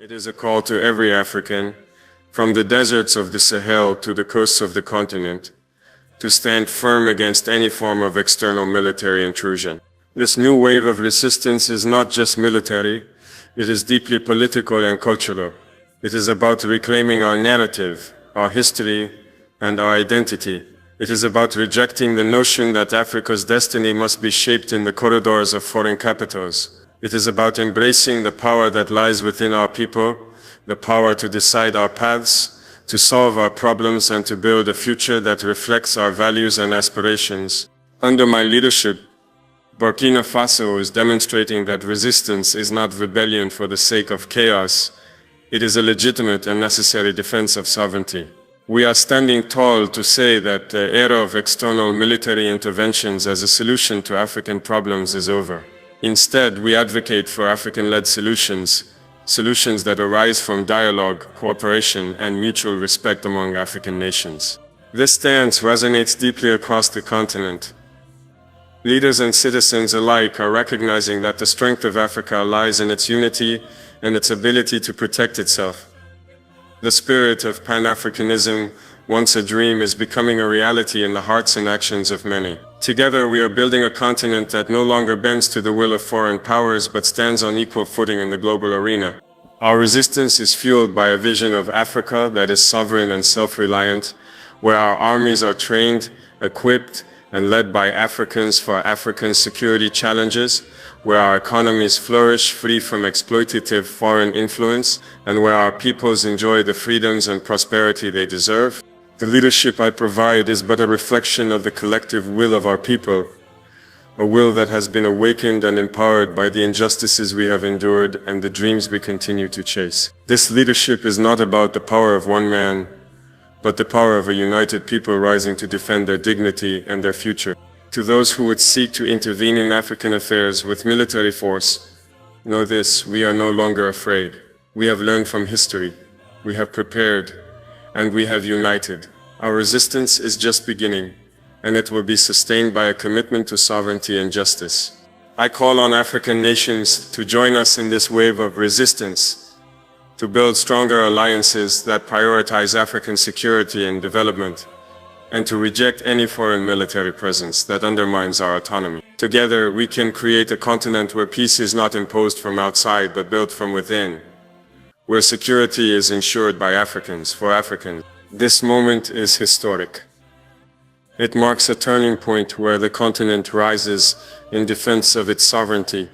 It is a call to every African, from the deserts of the Sahel to the coasts of the continent, to stand firm against any form of external military intrusion. This new wave of resistance is not just military, it is deeply political and cultural. It is about reclaiming our narrative, our history, and our identity. It is about rejecting the notion that Africa's destiny must be shaped in the corridors of foreign capitals. It is about embracing the power that lies within our people, the power to decide our paths, to solve our problems, and to build a future that reflects our values and aspirations. Under my leadership, Burkina Faso is demonstrating that resistance is not rebellion for the sake of chaos. It is a legitimate and necessary defense of sovereignty. We are standing tall to say that the era of external military interventions as a solution to African problems is over. Instead, we advocate for African-led solutions that arise from dialogue, cooperation, and mutual respect among African nations. This stance resonates deeply across the continent. Leaders and citizens alike are recognizing that the strength of Africa lies in its unity and its ability to protect itself. The spirit of Pan-Africanism, once a dream, is becoming a reality in the hearts and actions of many. Together, we are building a continent that no longer bends to the will of foreign powers but stands on equal footing in the global arena. Our resistance is fueled by a vision of Africa that is sovereign and self-reliant, where our armies are trained, equipped, and led by Africans for African security challenges, where our economies flourish free from exploitative foreign influence, and where our peoples enjoy the freedoms and prosperity they deserve. The leadership I provide is but a reflection of the collective will of our people, a will that has been awakened and empowered by the injustices we have endured and the dreams we continue to chase. This leadership is not about the power of one man, but the power of a united people rising to defend their dignity and their future. To those who would seek to intervene in African affairs with military force, know this: we are no longer afraid. We have learned from history, we have prepared, and we have united. Our resistance is just beginning, and it will be sustained by a commitment to sovereignty and justice. I call on African nations to join us in this wave of resistance, to build stronger alliances that prioritize African security and development, and to reject any foreign military presence that undermines our autonomy. Together, we can create a continent where peace is not imposed from outside but built from within, where security is ensured by Africans for Africans. This moment is historic. It marks a turning point where the continent rises in defense of its sovereignty,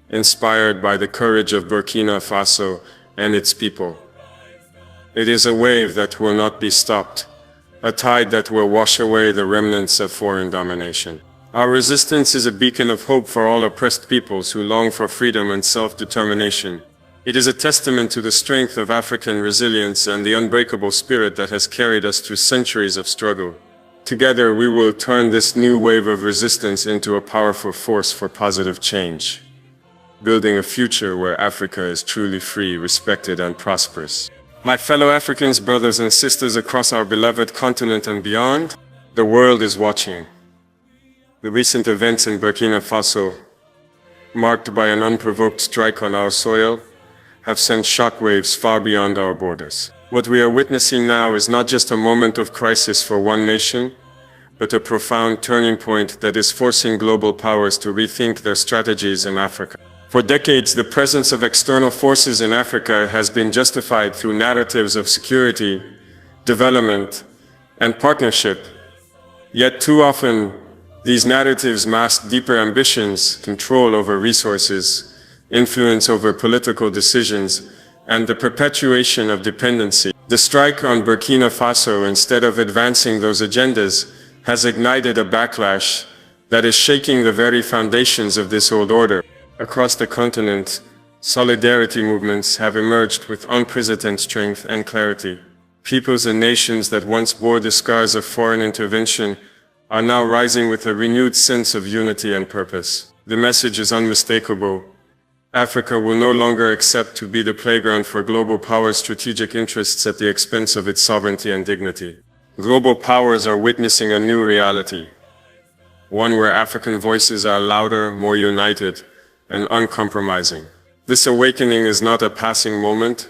inspired by the courage of Burkina Faso and its people. It is a wave that will not be stopped, a tide that will wash away the remnants of foreign domination. Our resistance is a beacon of hope for all oppressed peoples who long for freedom and self-determination. It is a testament to the strength of African resilience and the unbreakable spirit that has carried us through centuries of struggle. Together, we will turn this new wave of resistance into a powerful force for positive change, building a future where Africa is truly free, respected, and prosperous. My fellow Africans, brothers and sisters across our beloved continent and beyond, the world is watching. The recent events in Burkina Faso, marked by an unprovoked strike on our soil, have sent shockwaves far beyond our borders. What we are witnessing now is not just a moment of crisis for one nation, but a profound turning point that is forcing global powers to rethink their strategies in Africa. For decades, the presence of external forces in Africa has been justified through narratives of security, development, and partnership. Yet too often, these narratives mask deeper ambitions, control over resources, influence over political decisions, and the perpetuation of dependency. The strike on Burkina Faso, instead of advancing those agendas, has ignited a backlash that is shaking the very foundations of this old order. Across the continent, solidarity movements have emerged with unprecedented strength and clarity. Peoples and nations that once bore the scars of foreign intervention are now rising with a renewed sense of unity and purpose. The message is unmistakable. Africa will no longer accept to be the playground for global powers' strategic interests at the expense of its sovereignty and dignity. Global powers are witnessing a new reality, one where African voices are louder, more united, and uncompromising. This awakening is not a passing moment,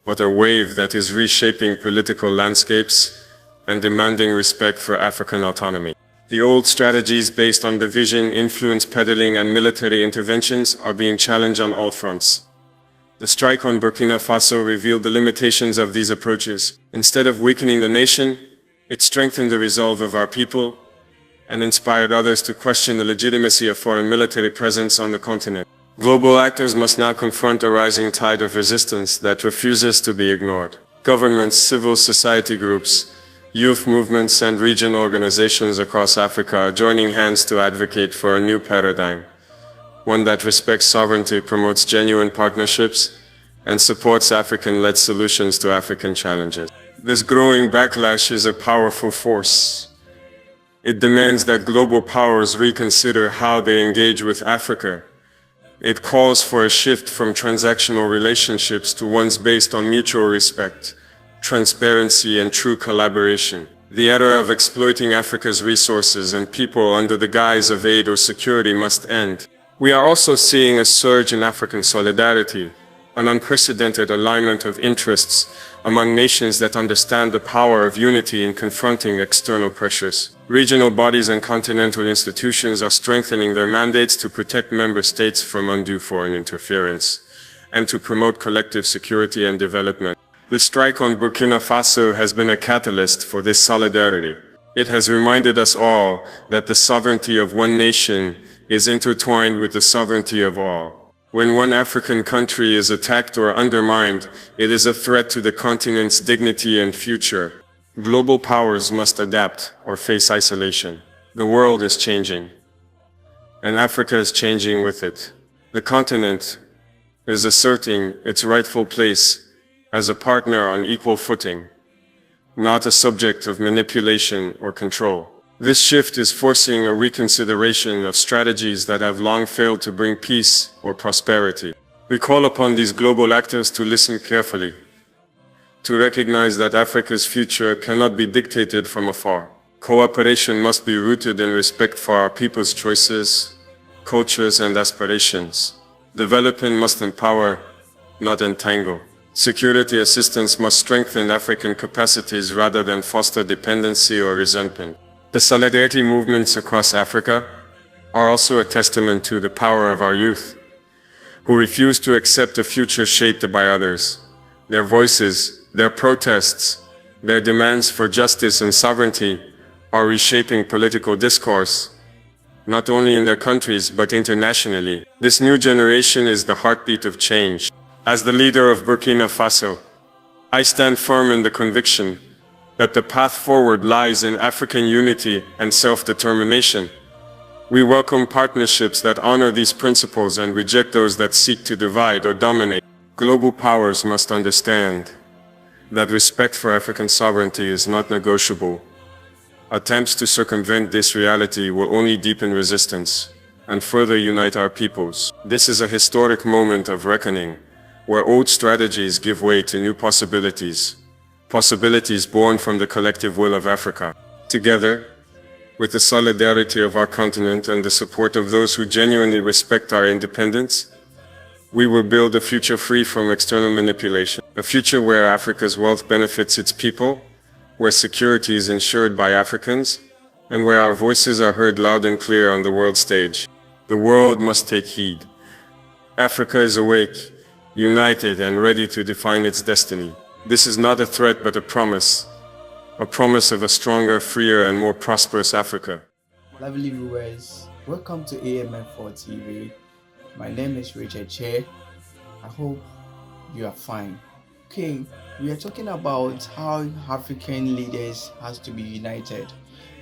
but a wave that is reshaping political landscapes and demanding respect for African autonomy. The old strategies based on division, influence peddling, and military interventions are being challenged on all fronts. The strike on Burkina Faso revealed the limitations of these approaches. Instead of weakening the nation, it strengthened the resolve of our people and inspired others to question the legitimacy of foreign military presence on the continent. Global actors must now confront a rising tide of resistance that refuses to be ignored. Governments, civil society groups, youth movements, and regional organizations across Africa are joining hands to advocate for a new paradigm, one that respects sovereignty, promotes genuine partnerships, and supports African-led solutions to African challenges. This growing backlash is a powerful force. It demands that global powers reconsider how they engage with Africa. It calls for a shift from transactional relationships to ones based on mutual respect, transparency, and true collaboration. The era of exploiting Africa's resources and people under the guise of aid or security must end. We are also seeing a surge in African solidarity, an unprecedented alignment of interests among nations that understand the power of unity in confronting external pressures. Regional bodies and continental institutions are strengthening their mandates to protect member states from undue foreign interference and to promote collective security and development. The strike on Burkina Faso has been a catalyst for this solidarity. It has reminded us all that the sovereignty of one nation is intertwined with the sovereignty of all. When one African country is attacked or undermined, it is a threat to the continent's dignity and future. Global powers must adapt or face isolation. The world is changing, and Africa is changing with it. The continent is asserting its rightful place as a partner on equal footing, not a subject of manipulation or control. This shift is forcing a reconsideration of strategies that have long failed to bring peace or prosperity. We call upon these global actors to listen carefully, to recognize that Africa's future cannot be dictated from afar. Cooperation must be rooted in respect for our people's choices, cultures, and aspirations. Development must empower, not entangle. Security assistance must strengthen African capacities rather than foster dependency or resentment. The solidarity movements across Africa are also a testament to the power of our youth, who refuse to accept a future shaped by others. Their voices, their protests, their demands for justice and sovereignty are reshaping political discourse, not only in their countries but internationally. This new generation is the heartbeat of change. As the leader of Burkina Faso, I stand firm in the conviction that the path forward lies in African unity and self-determination. We welcome partnerships that honor these principles and reject those that seek to divide or dominate. Global powers must understand that respect for African sovereignty is not negotiable. Attempts to circumvent this reality will only deepen resistance and further unite our peoples. This is a historic moment of reckoning, where old strategies give way to new possibilities born from the collective will of Africa. Together, with the solidarity of our continent and the support of those who genuinely respect our independence, we will build a future free from external manipulation. A future where Africa's wealth benefits its people, where security is ensured by Africans, and where our voices are heard loud and clear on the world stage. The world must take heed. Africa is awake, united, and ready to define its destiny. This is not a threat but a promise of a stronger, freer, and more prosperous Africa. Lovely viewers, welcome to AMF4 TV. My name is Richard Che. I hope you are fine. Okay, we are talking about how African leaders has to be united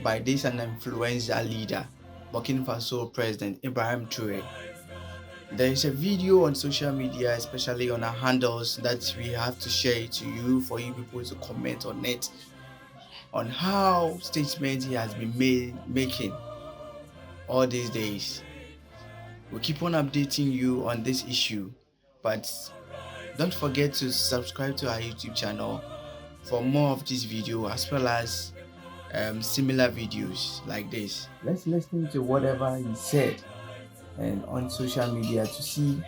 by this an influential leader, Burkina Faso President Ibrahim Traoré. There is a video on social media, especially on our handles, that we have to share to you for you people to comment on it, on how statements he has been making all these days. We'll keep on updating you on this issue, but don't forget to subscribe to our YouTube channel for more of this video as well as similar videos like this. Let's listen to whatever he said and on social media to see,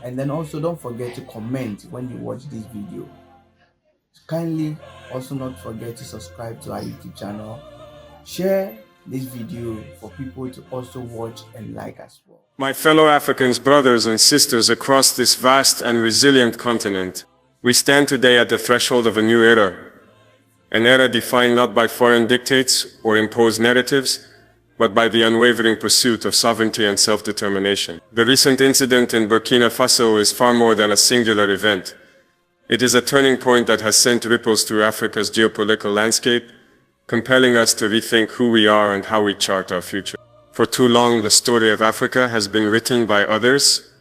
and then also don't forget to comment when you watch this video. Kindly also not forget to subscribe to our YouTube channel. Share this video for people to also watch and like as well. My fellow Africans, brothers and sisters across this vast and resilient continent, we stand today at the threshold of a new era. An era defined not by foreign dictates or imposed narratives, but by the unwavering pursuit of sovereignty and self-determination. The recent incident in Burkina Faso is far more than a singular event. It is a turning point that has sent ripples through Africa's geopolitical landscape, compelling us to rethink who we are and how we chart our future. For too long, the story of Africa has been written by others.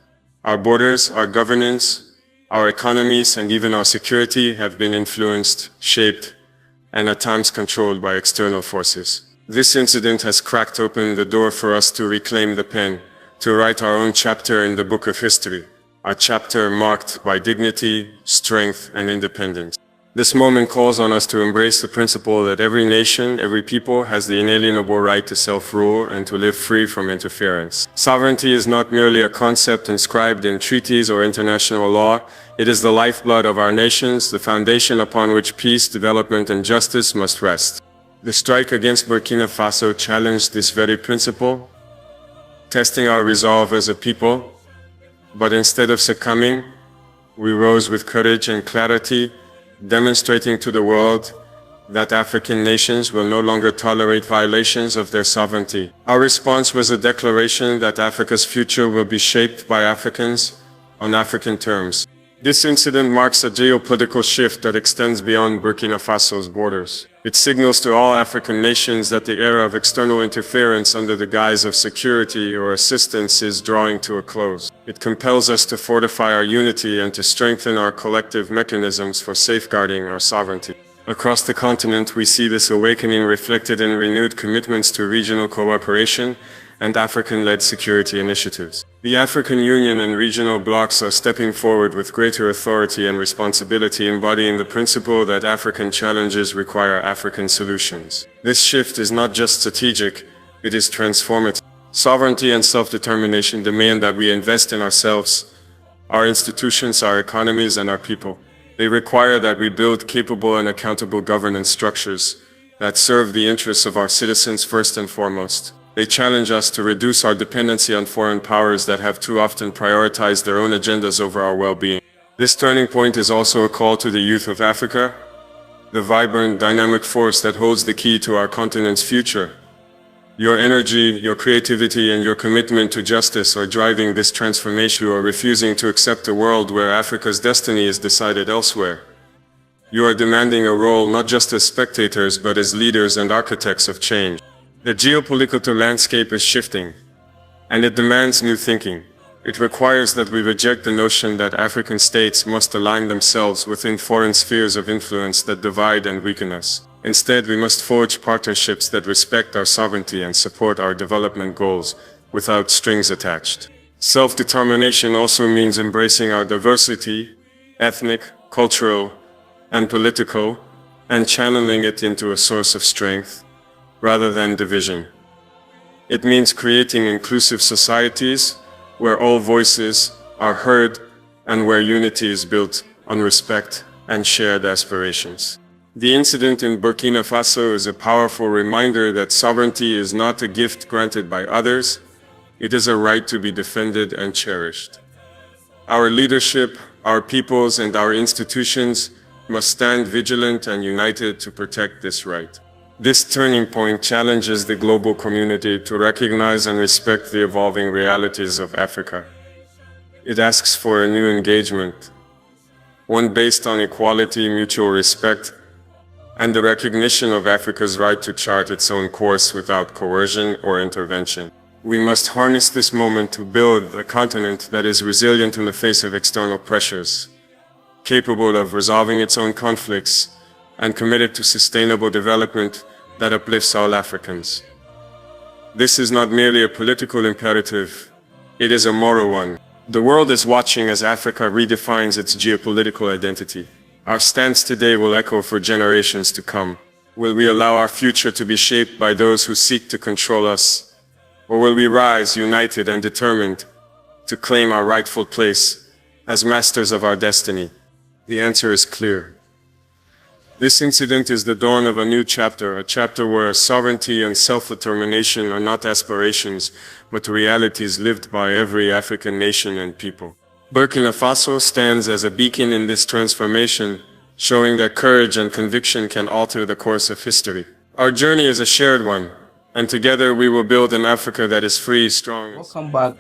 Our borders, our governance, our economies, and even our security have been influenced, shaped, and at times controlled by external forces. This incident has cracked open the door for us to reclaim the pen, to write our own chapter in the book of history, a chapter marked by dignity, strength, and independence. This moment calls on us to embrace the principle that every nation, every people has the inalienable right to self-rule and to live free from interference. Sovereignty is not merely a concept inscribed in treaties or international law. It is the lifeblood of our nations, the foundation upon which peace, development, and justice must rest. The strike against Burkina Faso challenged this very principle, testing our resolve as a people. But instead of succumbing, we rose with courage and clarity, demonstrating to the world that African nations will no longer tolerate violations of their sovereignty. Our response was a declaration that Africa's future will be shaped by Africans on African terms. This incident marks a geopolitical shift that extends beyond Burkina Faso's borders. It signals to all African nations that the era of external interference under the guise of security or assistance is drawing to a close. It compels us to fortify our unity and to strengthen our collective mechanisms for safeguarding our sovereignty. Across the continent, we see this awakening reflected in renewed commitments to regional cooperation and African-led security initiatives. The African Union and regional blocs are stepping forward with greater authority and responsibility, embodying the principle that African challenges require African solutions. This shift is not just strategic, it is transformative. Sovereignty and self-determination demand that we invest in ourselves, our institutions, our economies, and our people. They require that we build capable and accountable governance structures that serve the interests of our citizens first and foremost. They challenge us to reduce our dependency on foreign powers that have too often prioritized their own agendas over our well-being. This turning point is also a call to the youth of Africa, the vibrant, dynamic force that holds the key to our continent's future. Your energy, your creativity, and your commitment to justice are driving this transformation. You are refusing to accept a world where Africa's destiny is decided elsewhere. You are demanding a role not just as spectators but as leaders and architects of change. The geopolitical landscape is shifting, and it demands new thinking. It requires that we reject the notion that African states must align themselves within foreign spheres of influence that divide and weaken us. Instead, we must forge partnerships that respect our sovereignty and support our development goals without strings attached. Self-determination also means embracing our diversity, ethnic, cultural, and political, and channeling it into a source of strength rather than division. It means creating inclusive societies where all voices are heard and where unity is built on respect and shared aspirations. The incident in Burkina Faso is a powerful reminder that sovereignty is not a gift granted by others, it is a right to be defended and cherished. Our leadership, our peoples, and our institutions must stand vigilant and united to protect this right. This turning point challenges the global community to recognize and respect the evolving realities of Africa. It asks for a new engagement, one based on equality, mutual respect, and the recognition of Africa's right to chart its own course without coercion or intervention. We must harness this moment to build a continent that is resilient in the face of external pressures, capable of resolving its own conflicts, and committed to sustainable development that uplifts all Africans. This is not merely a political imperative, it is a moral one. The world is watching as Africa redefines its geopolitical identity. Our stance today will echo for generations to come. Will we allow our future to be shaped by those who seek to control us? Or will we rise united and determined to claim our rightful place as masters of our destiny? The answer is clear. This incident is the dawn of a new chapter, a chapter where sovereignty and self-determination are not aspirations, but realities lived by every African nation and people. Burkina Faso stands as a beacon in this transformation, showing that courage and conviction can alter the course of history. Our journey is a shared one, and together we will build an Africa that is free, strong. Welcome back.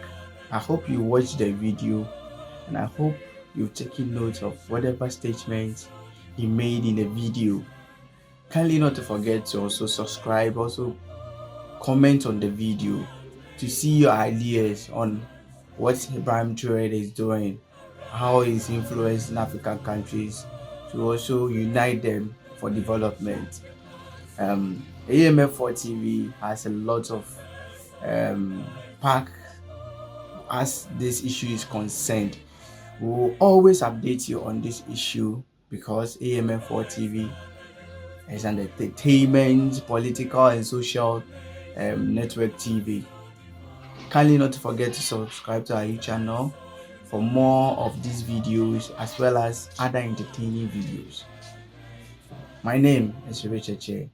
I hope you watched the video, and I hope you've taken note of whatever statements he made in the video. Kindly not to forget to also subscribe, also comment on the video to see your ideas on what Ibrahim Traore is doing, how he's influencing African countries to also unite them for development. AMF4 TV has a lot of pack as this issue is concerned. We will always update you on this issue because AMF4 TV is an entertainment, political and social network TV. Kindly not to forget to subscribe to our YouTube channel for more of these videos as well as other entertaining videos. My name is Richard Che.